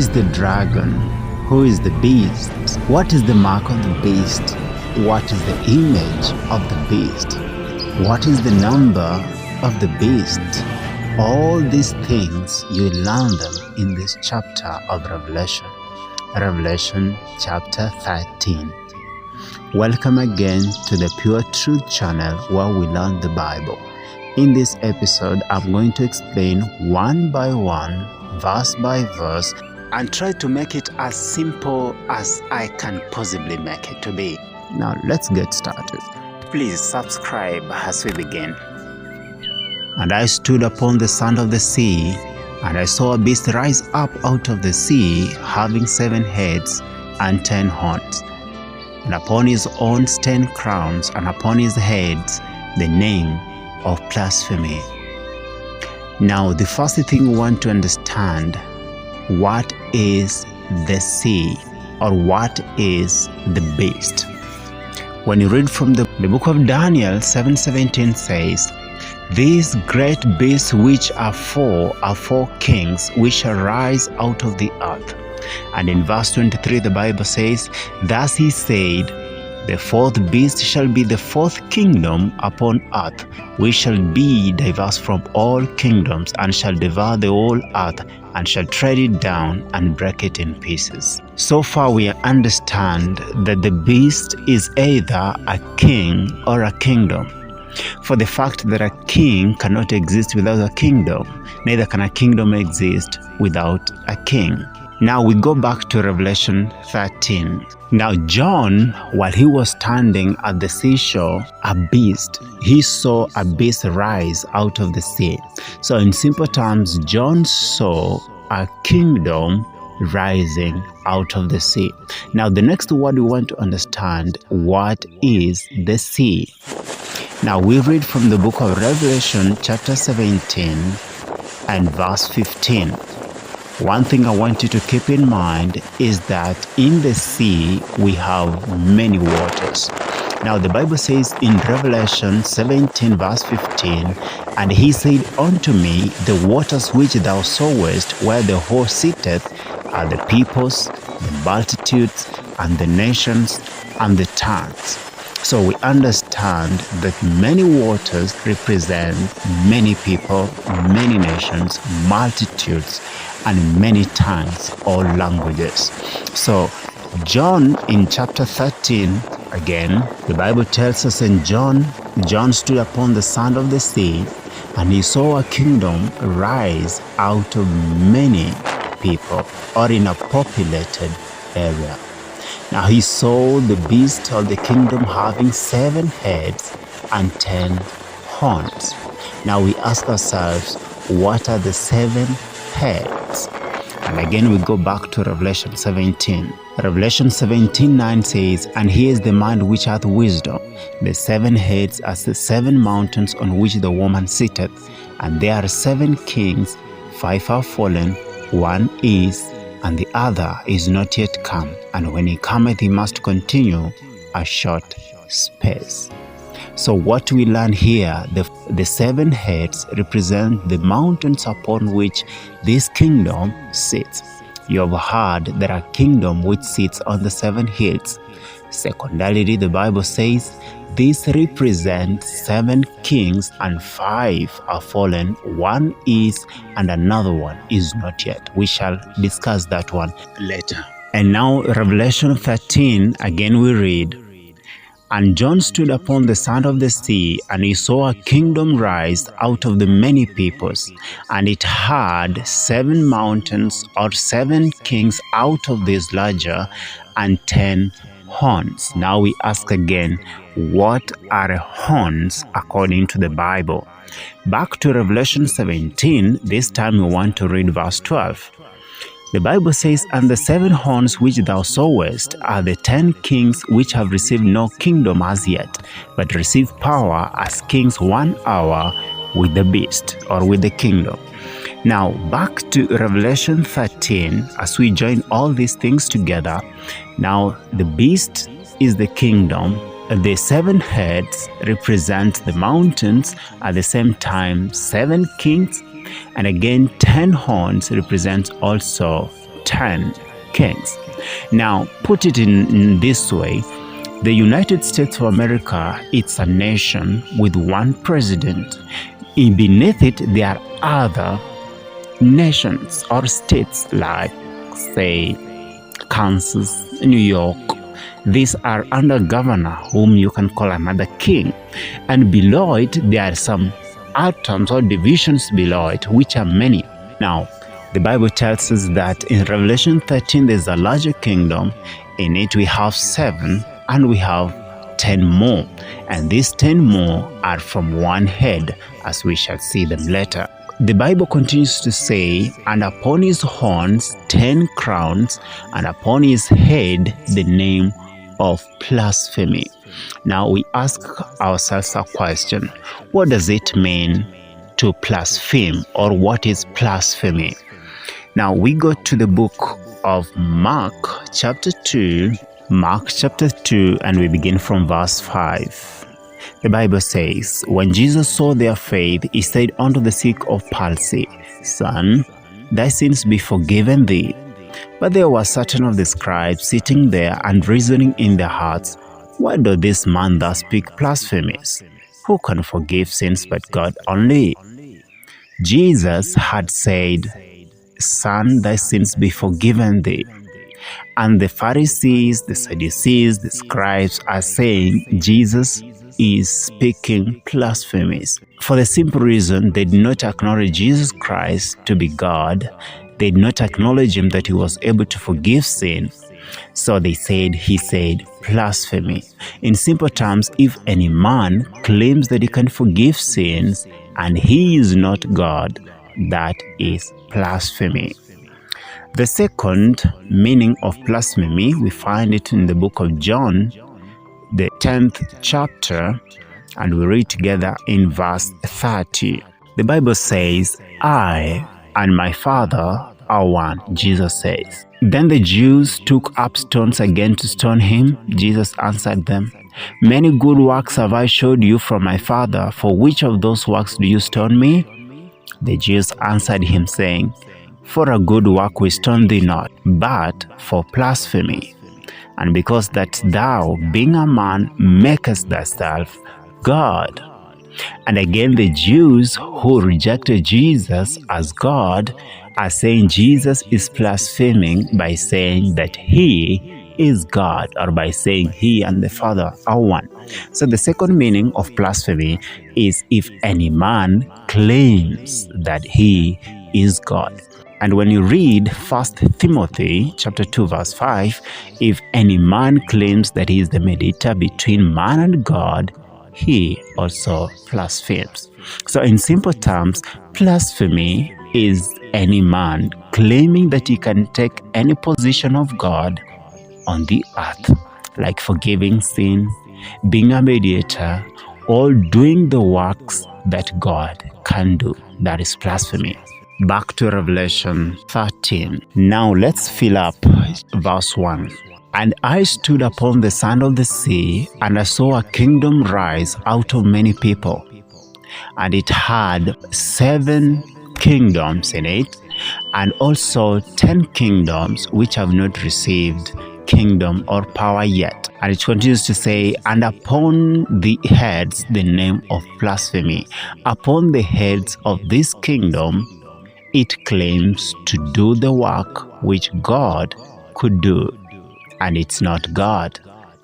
is the dragon? Who is the beast? What is the mark of the beast? What is the image of the beast? What is the number of the beast? All these things, you will learn them in this chapter of Revelation. Revelation chapter 13. Welcome again to the Pure Truth channel where we learn the Bible. In this episode, I'm going to explain one by one, verse by verse, and try to make it as simple as I can possibly make it to be. Now let's get started. Please subscribe as we begin. And I stood upon the sand of the sea, and I saw a beast rise up out of the sea, having 7 heads and 10 horns, and upon his horns 10 crowns, and upon his heads the name of blasphemy. Now, the first thing we want to understand, what is the sea, or what is the beast? When you read from the book of Daniel 7:17 says, "These great beasts which are four kings which shall rise out of the earth." And in verse 23 the Bible says, "Thus he said, the fourth beast shall be the fourth kingdom upon earth, which shall be diverse from all kingdoms, and shall devour the whole earth, and shall tread it down and break it in pieces." So far we understand that the beast is either a king or a kingdom. For the fact that a king cannot exist without a kingdom, neither can a kingdom exist without a king. Now we go back to Revelation 13. Now John, while he was standing at the seashore, he saw a beast rise out of the sea. So in simple terms, John saw a kingdom rising out of the sea. Now the next word we want to understand, what is the sea? Now we read from the book of Revelation chapter 17 and verse 15. One thing I want you to keep in mind is that in the sea we have many waters. Now the Bible says in Revelation 17 verse 15, "And he said unto me, the waters which thou sawest where the horse sitteth are the peoples, the multitudes, and the nations, and the tongues." So we understand that many waters represent many people, many nations, multitudes, and many tongues or languages. So John in chapter 13, again, the Bible tells us in John stood upon the sand of the sea, and he saw a kingdom rise out of many people, or in a populated area. Now he saw the beast of the kingdom having 7 heads and 10 horns. Now we ask ourselves, what are the 7 heads? And again we go back to Revelation 17. Revelation 17:9 says, "And here is the mind which hath wisdom. The 7 heads are the 7 mountains on which the woman sitteth, and there are 7 kings, 5 are fallen, 1 is, and the other is not yet come, and when he cometh he must continue a short space." So what we learn here, the 7 heads represent the mountains upon which this kingdom sits. You have heard there are kingdom which sits on the 7 hills. Secondarily, the Bible says this represents 7 kings, and 5 are fallen, 1 is, and another one is not yet. We shall discuss that one later. And now Revelation 13, again we read, "And John stood upon the sand of the sea, and he saw a kingdom rise out of the many peoples, and it had 7 mountains or 7 kings out of this larger, and 10 horns." Now we ask again, what are horns according to the Bible? Back to Revelation 17, this time we want to read verse 12. The Bible says, "And the 7 horns which thou sawest are the 10 kings which have received no kingdom as yet, but receive power as kings 1 hour with the beast," or with the kingdom. Now back to Revelation 13, as we join all these things together. Now the beast is the kingdom, the 7 heads represent the mountains, at the same time 7 kings, and again 10 horns represents also 10 10 kings. Now, put it in this way. The United States of America, it's a nation with one president. Beneath it, there are other nations or states like, say, Kansas, New York. These are under governor whom you can call another king. And below it, there are some atoms or divisions below it, which are many. Now, the Bible tells us that in Revelation 13, there's a larger kingdom. In it, we have 7, and we have 10 more. And these 10 more are from one head, as we shall see them later. The Bible continues to say, and upon his horns 10 crowns, and upon his head the name of blasphemy. Now we ask ourselves a question. What does it mean to blaspheme, or what is blasphemy? Now we go to the book of Mark chapter 2, and we begin from verse 5. The Bible says, when Jesus saw their faith, he said unto the sick of palsy, Son, thy sins be forgiven thee. But there were certain of the scribes sitting there and reasoning in their hearts, why doth this man thus speak blasphemies? Who can forgive sins but God only? Jesus had said, Son, thy sins be forgiven thee. And the Pharisees, the Sadducees, the scribes are saying Jesus is speaking blasphemies. For the simple reason they did not acknowledge Jesus Christ to be God. They did not acknowledge him that he was able to forgive sin. So they said, he said blasphemy. In simple terms, if any man claims that he can forgive sins and he is not God, that is blasphemy. The second meaning of blasphemy, we find it in the book of John, the 10th chapter, and we read together in verse 30. The Bible says, I and my Father are one, Jesus says. Then the Jews took up stones again to stone him. Jesus answered them, Many good works have I showed you from my Father. For which of those works do you stone me? The Jews answered him, saying, For a good work we stone thee not, but for blasphemy. And because that thou, being a man, makest thyself God. And again the Jews who rejected Jesus as God are saying Jesus is blaspheming by saying that he is God, or by saying he and the Father are one. So the second meaning of blasphemy is if any man claims that he is God. And when you read 1 Timothy chapter 2 verse 5, if any man claims that he is the mediator between man and God, he also blasphemes. So in simple terms, blasphemy is any man claiming that he can take any position of God on the earth, like forgiving sin, being a mediator, or doing the works that God can do. That is blasphemy. Back to Revelation 13. Now let's fill up verse 1. And I stood upon the sand of the sea, and I saw a kingdom rise out of many people. And it had 7 kingdoms in it, and also 10 kingdoms which have not received kingdom or power yet. And it continues to say, and upon the heads the name of blasphemy. Upon the heads of this kingdom, it claims to do the work which God could do, and it's not God.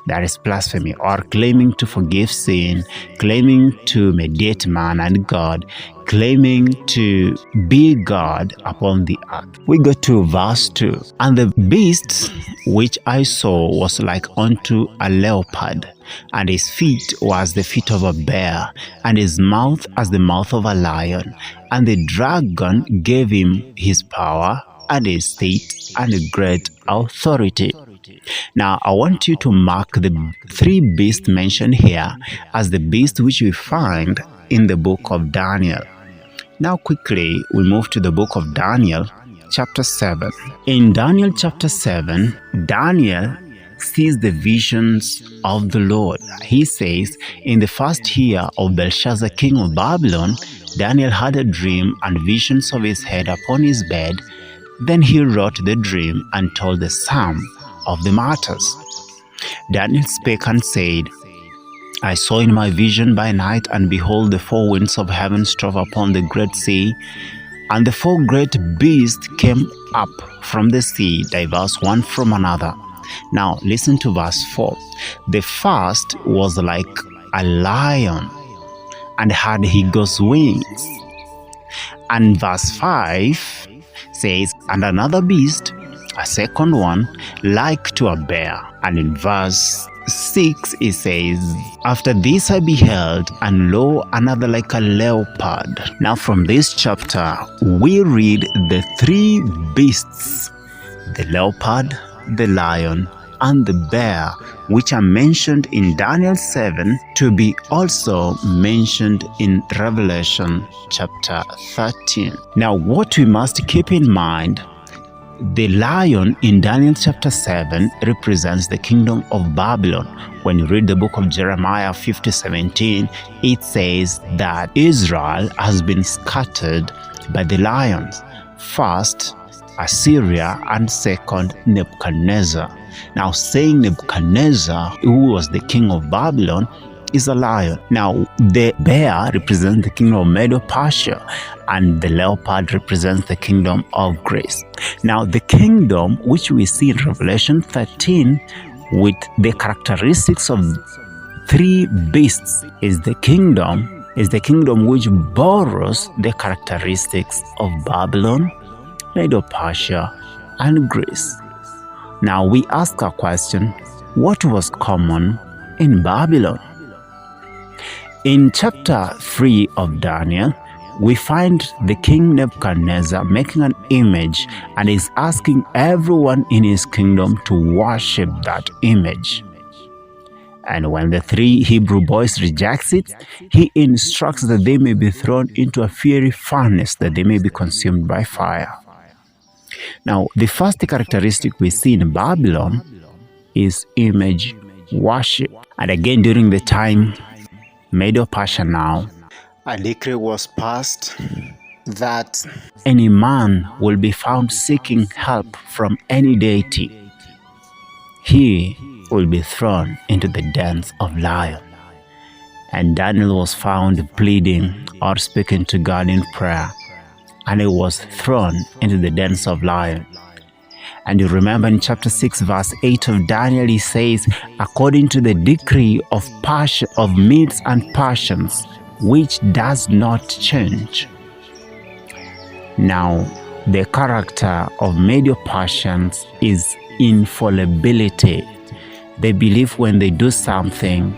That is blasphemy, or claiming to forgive sin, claiming to mediate man and God, claiming to be God upon the earth. We go to verse 2. And the beast which I saw was like unto a leopard, and his feet were as the feet of a bear, and his mouth as the mouth of a lion. And the dragon gave him his power and his state and a great authority. Now, I want you to mark the 3 beasts mentioned here as the beast which we find in the book of Daniel. Now, quickly, we move to the book of Daniel, chapter 7. In Daniel chapter 7, Daniel sees the visions of the Lord. He says, in the first year of Belshazzar, king of Babylon, Daniel had a dream and visions of his head upon his bed, Then he wrote the dream and told the sum of the matters. Daniel spake and said, I saw in my vision by night, and behold, the four winds of heaven strove upon the great sea, and the four great beasts came up from the sea, diverse one from another. Now listen to verse 4. The first was like a lion, and had eagle's wings. And verse 5 says, and another beast, a second one, like to a bear. And in verse 6 it says, after this I beheld, and lo, another like a leopard. Now from this chapter we read the three beasts, the leopard, the lion, and the bear, which are mentioned in Daniel 7, to be also mentioned in Revelation chapter 13. Now what we must keep in mind, the lion in Daniel chapter 7 represents the kingdom of Babylon. When you read the book of Jeremiah 50:17, it says that Israel has been scattered by the lions. First, Assyria, and second, Nebuchadnezzar. Now, saying Nebuchadnezzar, who was the king of Babylon, is a lion. Now, the bear represents the kingdom of Medo-Persia, and the leopard represents the kingdom of Greece. Now, the kingdom which we see in Revelation 13 with the characteristics of three beasts is the kingdom which borrows the characteristics of Babylon, Medo-Persia, and Greece. Now we ask a question, what was common in Babylon? In chapter 3 of Daniel, we find the king Nebuchadnezzar making an image and is asking everyone in his kingdom to worship that image. And when the three Hebrew boys reject it, he instructs that they may be thrown into a fiery furnace, that they may be consumed by fire. Now, the first characteristic we see in Babylon is image worship. And again, during the time Medo-Persia now, a decree was passed that any man will be found seeking help from any deity, he will be thrown into the dens of lions. And Daniel was found pleading or speaking to God in prayer, and he was thrown into the dens of lions. And you remember in chapter 6 verse 8 of Daniel, he says, according to the decree of Medes and Persians, which does not change. Now, the character of Medo-Persians is infallibility. They believe when they do something,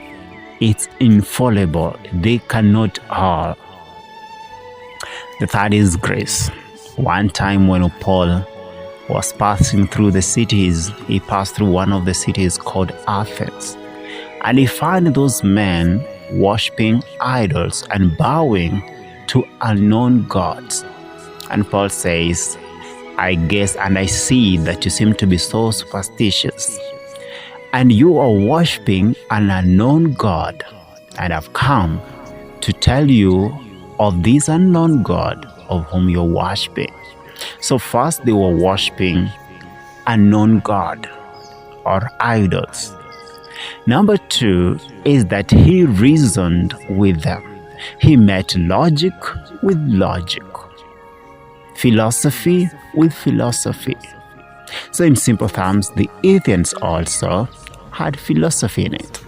it's infallible. They cannot err. The third is grace. One time when Paul was passing through the cities, he passed through one of the cities called Athens, and he found those men worshipping idols and bowing to unknown gods. And Paul says, I guess and I see that you seem to be so superstitious, and you are worshipping an unknown God, and I've come to tell you of this unknown God of whom you're worshipping. So first they were worshipping unknown God or idols. Number 2 is that he reasoned with them. He met logic with logic, philosophy with philosophy. So in simple terms, the atheists also had philosophy in it.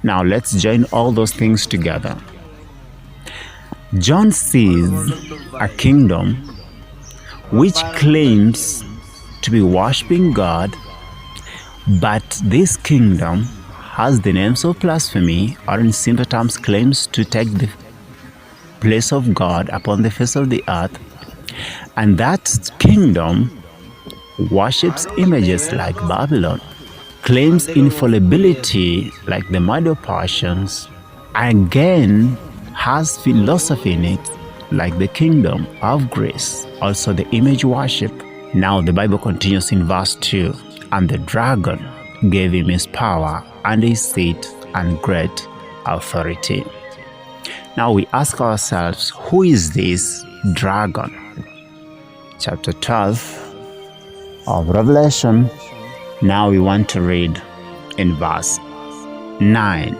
Now let's join all those things together. John sees a kingdom which claims to be worshipping God, but this kingdom has the names of blasphemy, or in simple terms claims to take the place of God upon the face of the earth, and that kingdom worships images like Babylon, claims infallibility like the Medo-Persians, again has philosophy in it like the kingdom of Greece, also the image worship. Now the Bible continues in verse 2, and the dragon gave him his power and his seat and great authority. Now we ask ourselves, who is this dragon? chapter 12 of Revelation. Now we want to read in verse 9.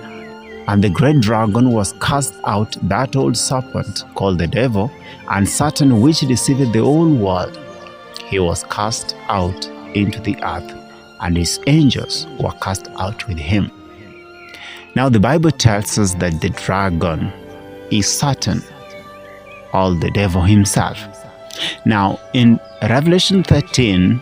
And the great dragon was cast out, that old serpent called the devil and Satan, which deceived the whole world. He was cast out into the earth, and his angels were cast out with him. Now the Bible tells us that the dragon is Satan, or the devil himself. Now in Revelation 13,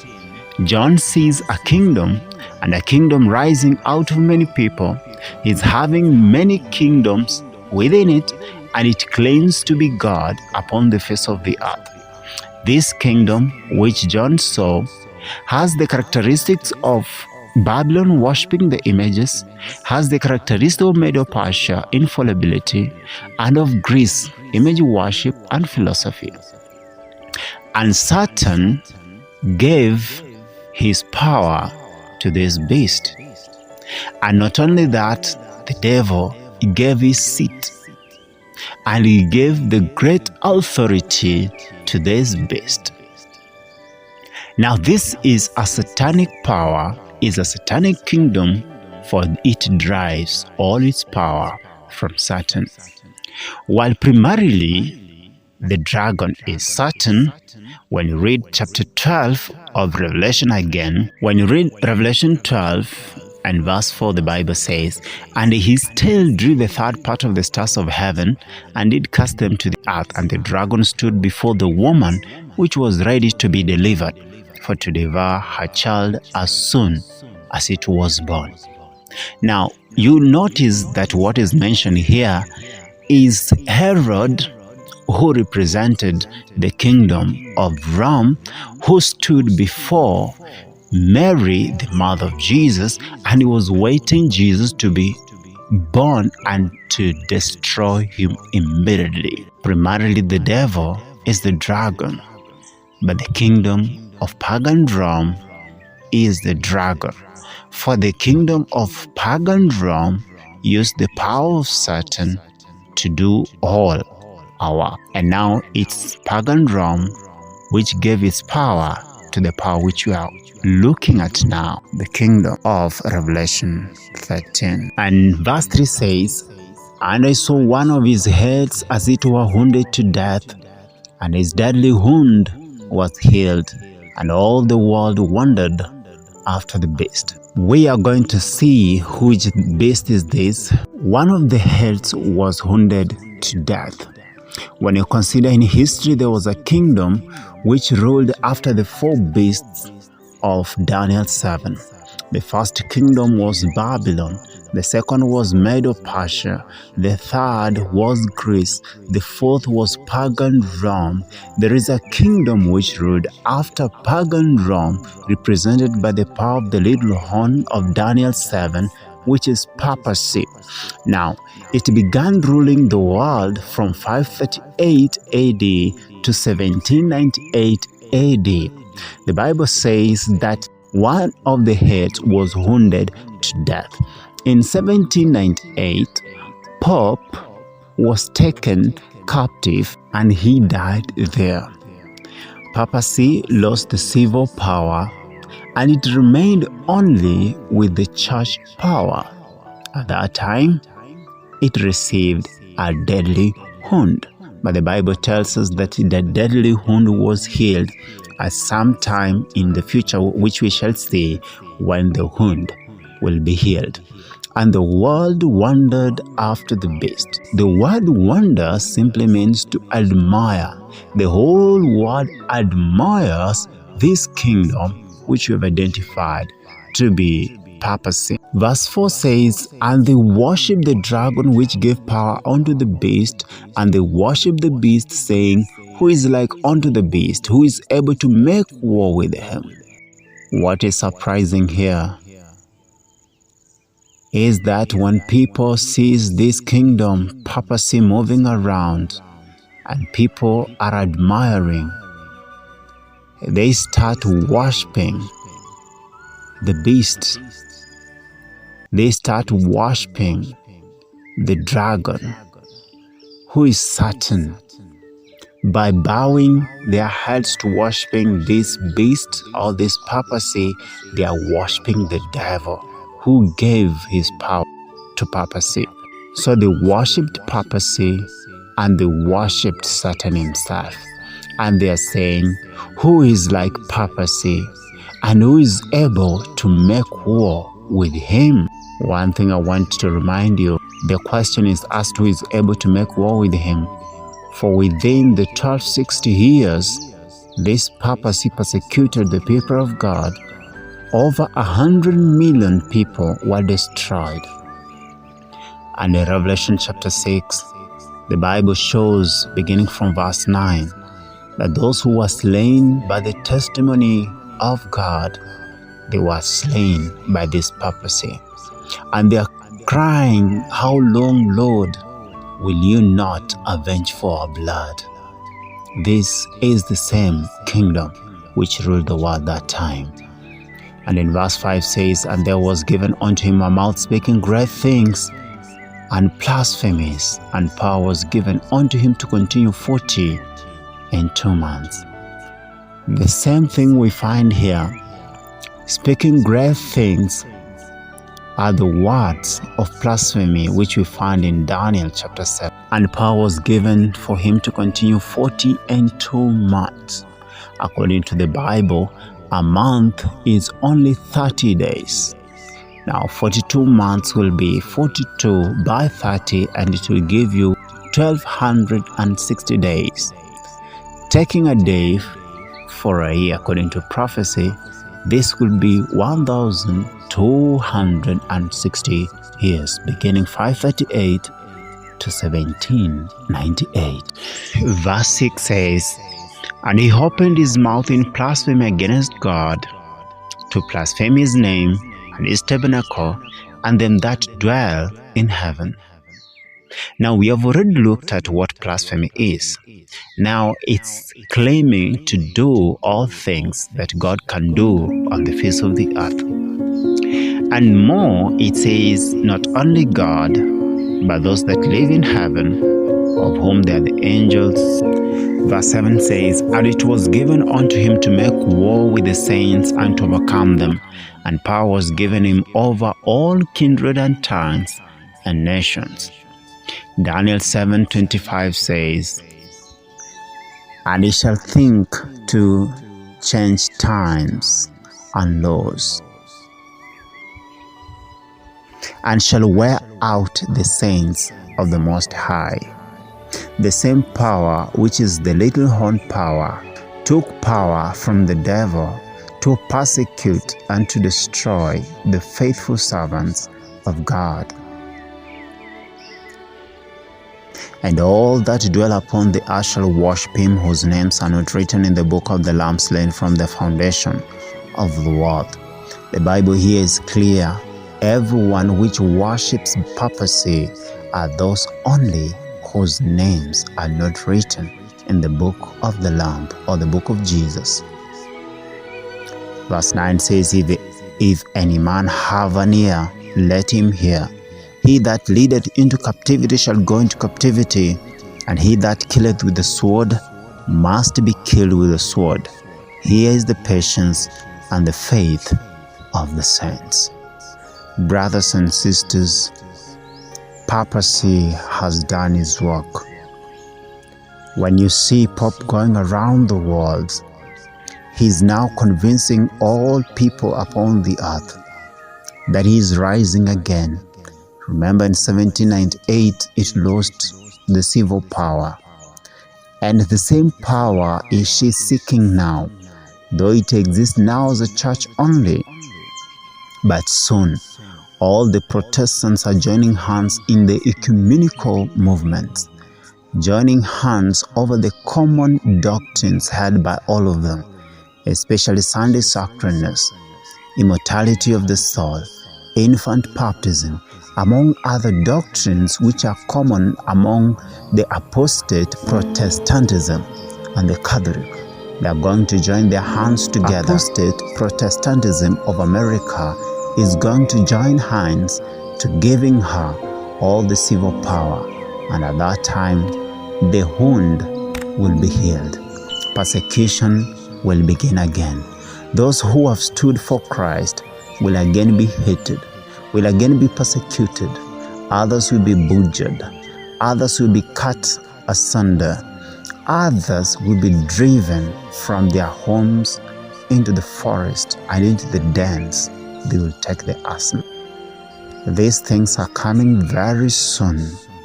John sees a kingdom, and a kingdom rising out of many people. It's having many kingdoms within it, and it claims to be God upon the face of the earth. This kingdom, which John saw, has the characteristics of Babylon worshipping the images, has the characteristics of Medo-Persia, infallibility, and of Greece, image worship and philosophy. And Satan gave his power to this beast. And not only that, the devil gave his seat, and he gave the great authority to this beast. Now this is a satanic power, is a satanic kingdom, for it derives all its power from Satan. While primarily the dragon is Satan, when you read chapter 12 of Revelation again, when you read Revelation 12 and verse 4, the Bible says, and his tail drew the third part of the stars of heaven, and did cast them to the earth. And the dragon stood before the woman, which was ready to be delivered, for to devour her child as soon as it was born. Now, you notice that what is mentioned here is Herod, who represented the kingdom of Rome, who stood before Mary, the mother of Jesus, and he was waiting Jesus to be born and to destroy him immediately. Primarily the devil is the dragon, but the kingdom of pagan Rome is the dragon. For the kingdom of pagan Rome used the power of Satan to do all our. And now it's pagan Rome which gave its power to the power which we are looking at now, the kingdom of Revelation 13. And verse 3 says, and I saw one of his heads as it were wounded to death, and his deadly wound was healed, and all the world wondered after the beast. We are going to see which beast is this. One of the heads was wounded to death. When you consider in history, there was a kingdom which ruled after the four beasts of Daniel 7. The first kingdom was Babylon. The second was Medo-Persia. The third was Greece. The fourth was pagan Rome. There is a kingdom which ruled after pagan Rome, represented by the power of the little horn of Daniel 7, which is Papacy. Now, it began ruling the world from 538 AD to 1798 AD. The Bible says that one of the heads was wounded to death. In 1798, Pope was taken captive and he died there. Papacy lost the civil power, and it remained only with the church power. At that time, it received a deadly wound. But the Bible tells us that the deadly wound was healed at some time in the future, which we shall see when the wound will be healed. And the world wondered after the beast. The word wonder simply means to admire. The whole world admires this kingdom which we have identified to be Papacy. Verse 4 says, and they worship the dragon which gave power unto the beast, and they worship the beast, saying, who is like unto the beast, who is able to make war with him. What is surprising here is that when people see this kingdom, Papacy, moving around, and people are admiring, they start worshiping the beast. They start worshiping the dragon, who is Satan. by bowing their heads to worshiping this beast or this papacy, they are worshiping the devil who gave his power to papacy. So they worshipped papacy and they worshipped Satan himself. And they are saying, who is like papacy and who is able to make war with him? One thing I want to remind you, the question is asked, who is able to make war with him? For within the 1260 years, this papacy persecuted the people of God. Over 100 million people were destroyed. And in Revelation chapter 6, the Bible shows, beginning from verse 9, that those who were slain by the testimony of God, they were slain by this papacy. And they are crying, how long, Lord, will you not avenge for our blood? This is the same kingdom which ruled the world that time. And in verse 5 says, and there was given unto him a mouth speaking great things and blasphemies, and power was given unto him to continue 42 months. The same thing we find here. Speaking great things are the words of blasphemy which we find in Daniel chapter 7. And power was given for him to continue 42 months. According to the Bible, a month is only 30 days. Now 42 months will be 42 by 30, and it will give you 1260 days. Taking a day for a year according to prophecy, this will be 1260 years, beginning 538 to 1798. Verse 6 says, and he opened his mouth in blasphemy against God, to blaspheme his name and his tabernacle, and them that dwell in heaven. Now we have already looked at what blasphemy is. Now it's claiming to do all things that God can do on the face of the earth. And more, it says not only God, but those that live in heaven, of whom they are the angels. Verse 7 says, and it was given unto him to make war with the saints and to overcome them, and power was given him over all kindred and tongues and nations. Daniel 7:25 says, and he shall think to change times and laws, and shall wear out the saints of the Most High. The same power, which is the little horn power, took power from the devil to persecute and to destroy the faithful servants of God. And all that dwell upon the earth shall worship him, whose names are not written in the book of the Lamb slain from the foundation of the world. The Bible here is clear. Everyone which worships papacy are those only whose names are not written in the book of the Lamb or the book of Jesus. Verse 9 says, if any man have an ear, let him hear. He that leadeth into captivity shall go into captivity, and he that killeth with the sword must be killed with the sword. Here is the patience and the faith of the saints. Brothers and sisters, papacy has done his work. When you see Pope going around the world, he is now convincing all people upon the earth that he is rising again. Remember, in 1798, it lost the civil power. And the same power is she seeking now, though it exists now as a church only. But soon, all the Protestants are joining hands in the ecumenical movement, joining hands over the common doctrines held by all of them, especially Sunday sacramentals, immortality of the soul, infant baptism, among other doctrines which are common among the apostate Protestantism and the Catholic. They are going to join their hands together. Apostate Protestantism of America is going to join hands to giving her all the civil power. And at that time, the wound will be healed. Persecution will begin again. Those who have stood for Christ will again be hated, will again be persecuted. Others will be butchered. Others will be cut asunder. Others will be driven from their homes into the forest and into the dens. They will take the arson. These things are coming very soon.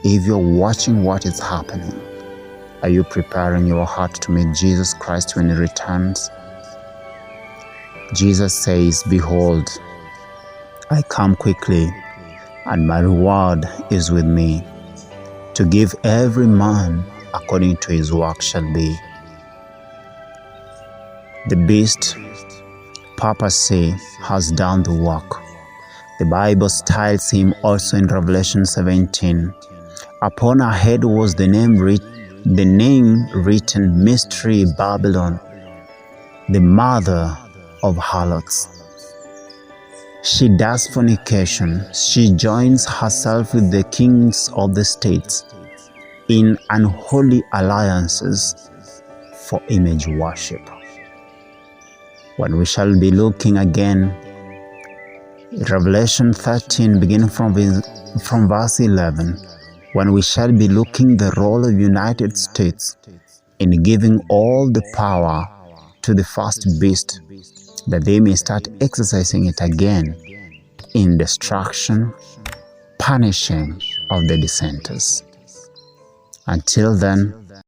If you're watching what is happening, are you preparing your heart to meet Jesus Christ when He returns? Jesus says, "Behold, I come quickly, and my reward is with me, to give every man according to his work shall be." The beast, Papacy, has done the work. The Bible styles him also in Revelation 17. Upon her head was the name written, Mystery Babylon, the mother of harlots. She does fornication. She joins herself with the kings of the states in unholy alliances for image worship. When we shall be looking again, Revelation 13, beginning from verse 11, when we shall be looking the role of United States in giving all the power to the first beast, that they may start exercising it again in destruction, punishing of the dissenters. Until then,